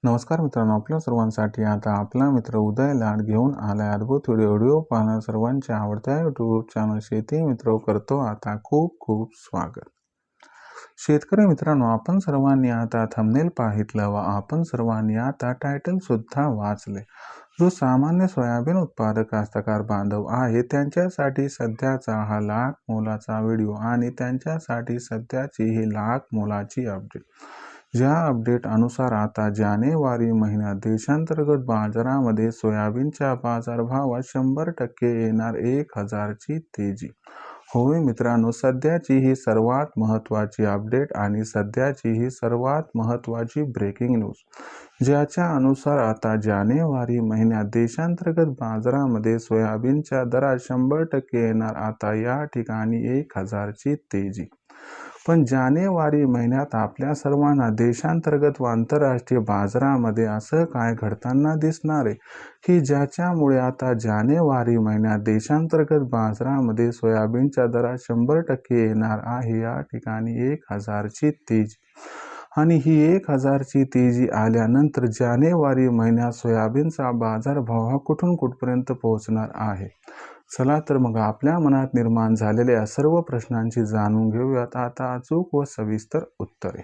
नमस्कार मित्रांनो, आपल्या सर्वांसाठी आता आपला मित्र उदय लाड घेऊन आलाय अद्भुत व्हिडिओ पाहणं सर्वांच्या आवडत्या यूट्यूब चॅनल शेती मित्र करतो आता खूप खूप स्वागत. शेतकरी मित्रांनो, आपण सर्वांनी आता थंबनेल पाहितलं व आपण सर्वांनी आता टायटल सुद्धा वाचले. जो सामान्य सोयाबीन उत्पादक कास्तकार बांधव आहे त्यांच्यासाठी सध्याचा हा लाख मोलाचा व्हिडिओ आणि त्यांच्यासाठी सध्याची ही लाख मोलाची अपडेट. ज्या अपडेट अनुसार आता जानेवारी महिन्यात देशांतर्गत बाजारामध्ये सोयाबीनच्या बाजारभावात 100% येणार 1000ची तेजी. होय मित्रांनो, सध्याची ही सर्वात महत्त्वाची अपडेट आणि सध्याची ही सर्वात महत्त्वाची ब्रेकिंग न्यूज, ज्याच्या अनुसार आता जानेवारी महिन्यात देशांतर्गत बाजारामध्ये सोयाबीनच्या दरात 100% येणार आता या ठिकाणी 1000ची तेजी. पण जानेवारी महिन्यात आपल्या सर्वांना देशांतर्गत व आंतरराष्ट्रीय बाजारामध्ये असं काय घडताना दिसणार आहे की ज्याच्यामुळे आता जानेवारी महिन्यात देशांतर्गत बाजारामध्ये सोयाबीनच्या दरात 100% येणार आहे या ठिकाणी 1000ची तेजी. आणि ही 1000ची तेजी आल्यानंतर जानेवारी महिन्यात सोयाबीनचा बाजारभाव हा कुठून कुठपर्यंत पोहोचणार आहे. चला तर मग आपल्या मनात निर्माण झालेल्या सर्व प्रश्नांची जाणून घेऊयात आता अचूक व सविस्तर उत्तरे.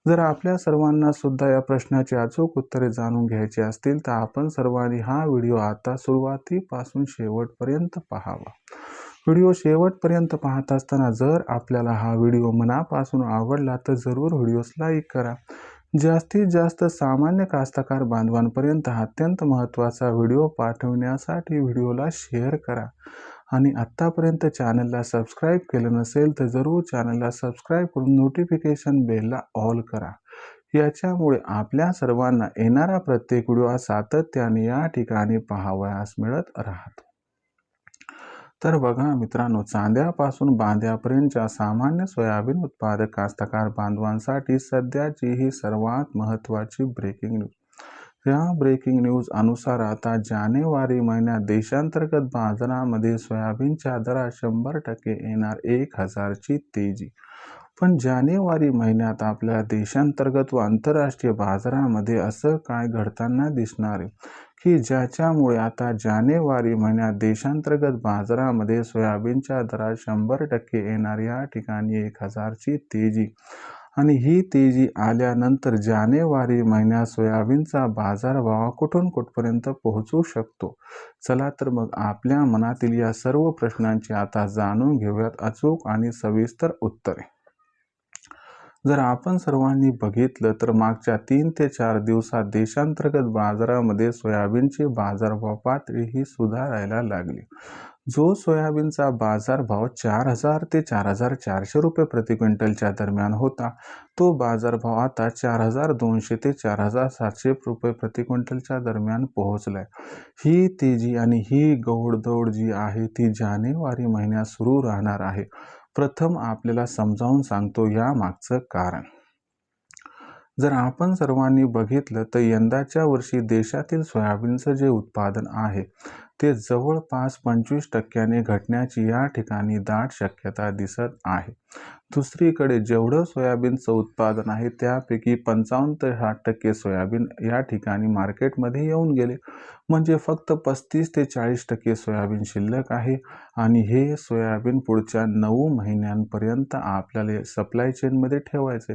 जर आपल्या सर्वांना सुद्धा या प्रश्नाची अचूक उत्तरे जाणून घ्यायची असतील तर आपण सर्वांनी हा व्हिडिओ आता सुरुवातीपासून शेवटपर्यंत पाहावा. व्हिडिओ शेवटपर्यंत पाहत असताना जर आपल्याला हा व्हिडिओ मनापासून आवडला तर जरूर व्हिडिओस लाईक करा. जास्तीत जास्त सामान्य कास्तकार बांधवांपर्यंत हा अत्यंत महत्त्वाचा व्हिडिओ पाठवण्यासाठी व्हिडिओला शेअर करा. आणि आत्तापर्यंत चॅनलला सबस्क्राईब केलं नसेल तर जरूर चॅनलला सबस्क्राईब करून नोटिफिकेशन बेलला ऑल करा. याच्यामुळे आपल्या सर्वांना येणारा प्रत्येक व्हिडिओ सातत्याने या ठिकाणी पाहावयास मिळत राहतो. तर बघा मित्रांनो, चांद्यापासून बांध्यापर्यंतच्या सामान्य सोयाबीन उत्पादक कास्तकार बांधवांसाठी सध्याची ही सर्वात महत्त्वाची ब्रेकिंग न्यूज. या ब्रेकिंग न्यूज अनुसार आता जानेवारी महिन्यात देशांतर्गत बाजारामध्ये सोयाबीनच्या दरात 100% येणार 1000ची तेजी. पण जानेवारी महिन्यात आपल्या देशांतर्गत व आंतरराष्ट्रीय बाजारामध्ये असं काय घडताना दिसणार आहे की ज्याच्यामुळे आता जानेवारी महिन्यात देशांतर्गत बाजारामध्ये सोयाबीनच्या दरात 100% येणार या ठिकाणी 1000ची तेजी. आणि ही तेजी आल्यानंतर जानेवारी महिन्यात सोयाबीनचा बाजारभाव कुठून कुठपर्यंत पोहोचू शकतो. चला तर मग आपल्या मनातील या सर्व प्रश्नांची आता जाणून घेऊयात अचूक आणि सविस्तर उत्तरे. जर आपण सर्वांनी बघितलं तर मागच्या 3 ते 4 दिवसात देशांतर्गत बाजारामध्ये सोयाबीनची बाजारभाव पातळी ही सुधारायला लागली. जो सोयाबीनचा बाजारभाव 4000 ते 4400 रुपये प्रति क्विंटलच्या दरम्यान होता तो बाजारभाव आता 4200 ते 4700 रुपये प्रति क्विंटलच्या दरम्यान पोहोचलाय. ही तेजी आणि ही घोडदौड जी आहे ती जानेवारी महिन्यात सुरू राहणार आहे. प्रथम आपल्याला समजावून सांगतो या मागचं कारण. जर आपण सर्वांनी बघितलं तर यंदाच्या वर्षी देशातील सोयाबीनचं जे उत्पादन आहे ते जवळपास 25% घटण्याची या ठिकाणी दाट शक्यता दिसत आहे. दुसरीकडे जेवढं सोयाबीनचं उत्पादन आहे त्यापैकी 55 ते 60% सोयाबीन या ठिकाणी मार्केटमध्ये येऊन गेले. म्हणजे फक्त 35 ते 40% सोयाबीन शिल्लक आहे. आणि हे सोयाबीन पुढच्या 9 महिन्यांपर्यंत आपल्याला सप्लाय चेनमध्ये ठेवायचे.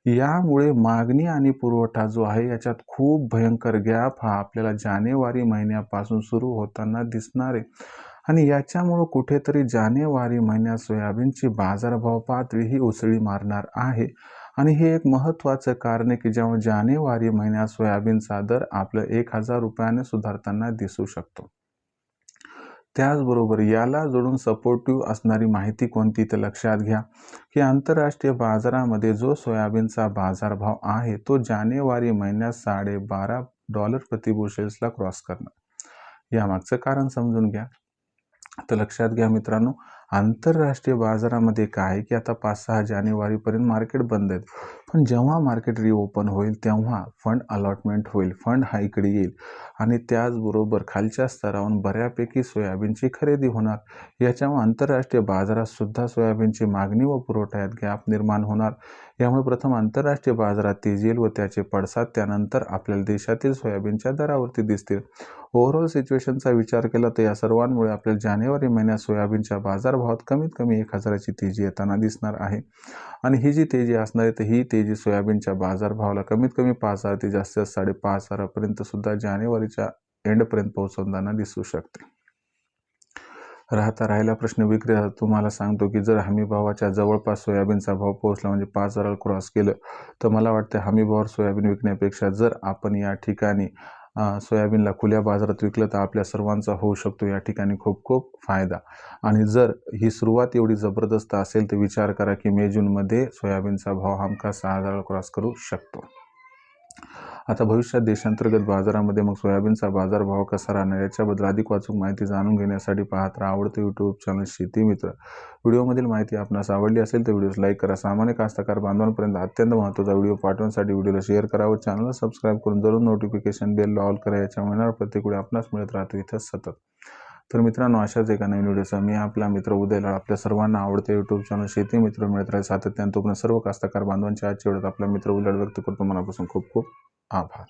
यामुळे मागणी आणि पुरवठा जो आहे याच्यात खूप भयंकर गॅप हा आपल्याला जानेवारी महिन्यापासून सुरू होताना दिसणार आहे. आणि याच्यामुळे कुठेतरी जानेवारी महिन्यात सोयाबीनची बाजारभाव पातळी ही उसळी मारणार आहे. आणि हे एक महत्त्वाचं कारण आहे की जेव्हा जानेवारी महिन्यात सोयाबीनचा दर आपलं 1000 रुपयाने सुधारताना दिसू शकतो. त्याचबरोबर याला जोडून सपोर्टिव्ह असणारी माहिती कोणती तर लक्षात घ्या की आंतरराष्ट्रीय बाजारामध्ये जो सोयाबीनचा बाजारभाव आहे तो जानेवारी महिन्यात $12.5 प्रति बुशेल्सला क्रॉस करणार. यामागचं कारण समजून घ्या. तर लक्षात घ्या मित्रांनो, आंतरराष्ट्रीय बाजारामध्ये काय आहे की आता 5-6 जानेवारीपर्यंत मार्केट बंद आहेत, पण जेव्हा मार्केट रिओपन होईल तेव्हा फंड अलॉटमेंट होईल, फंड हा इकडे येईल आणि त्याचबरोबर खालच्या स्तरावरून बऱ्यापैकी सोयाबीनची खरेदी होणार. याच्यामुळे आंतरराष्ट्रीय बाजारात सुद्धा सोयाबीनची मागणी व पुरवठ्यात गॅप निर्माण होणार. यामुळे प्रथम आंतरराष्ट्रीय बाजारात तेजी येईल व त्याचे पडसाद त्यानंतर आपल्याला देशातील सोयाबीनच्या दरावरती दिसतील. ओव्हरऑल सिच्युएशनचा विचार केला तर या सर्वांमुळे आपल्याला जानेवारी महिन्यात सोयाबीनच्या बाजारभावात कमीत कमी 1,000ची तेजी येताना दिसणार आहे. आणि ही जी तेजी असणार आहे तर ही तेजी सोयाबीनच्या बाजारभावाला कमीत कमी 5,000 ते जास्तीत जास्त 5,500पर्यंत सुद्धा जानेवारीच्या एंडपर्यंत पोहोचवताना दिसू शकते. राहिला प्रश्न विक्रीचा. तुम्हाला सांगतो की जर हमीभावाच्या जवळपास सोयाबीनचा भाव पोहोचला म्हणजे 5,000 क्रॉस केलं तर मला वाटतं हमीभावावर सोयाबीन विकण्यापेक्षा जर आपण या ठिकाणी सोयाबीनला खुल्या बाजारात विकलं तर आपल्या सर्वांचा होऊ शकतो या ठिकाणी खूप खूप फायदा. आणि जर ही सुरुवात एवढी जबरदस्त असेल तर विचार करा की मे जूनमध्ये सोयाबीनचा भाव हमखास 6,000 क्रॉस करू शकतो. आता भविष्यात देशांतर्गत बाजारामध्ये मग सोयाबीनचा बाजारभाव कसा राहणार याच्याबद्दल अधिक वाचूक माहिती जाणून घेण्यासाठी पाहत राहा आवडते यूट्यूब चॅनल शेती मित्र. व्हिडिओमधील माहिती आपणास आवडली असेल तर व्हिडिओस लाईक करा. सामान्य कास्तकार बांधवांपर्यंत अत्यंत महत्त्वाचा व्हिडिओ पाठवण्यासाठी व्हिडिओला शेअर करा व चॅनलला सबस्क्राईब करून जरूर नोटिफिकेशन बेल ऑल करा. याच्या मिळणार प्रत्येक वेळी आपणास मिळत राहतो इथं सतत. तर मित्रांनो, अशाच एका नवीन व्हिडिओचा मी आपला मित्र उदय लाड आपल्या सर्वांना आवडते यूट्यूब चॅनल शेती मित्र मिळत राहील सातत्याने. तोपर्यंत सर्व कास्तकार बांधवांच्या आजच्या वेळेत आपला मित्र उदय लाड व्यक्त करतो मनापासून खूप खूप आभार.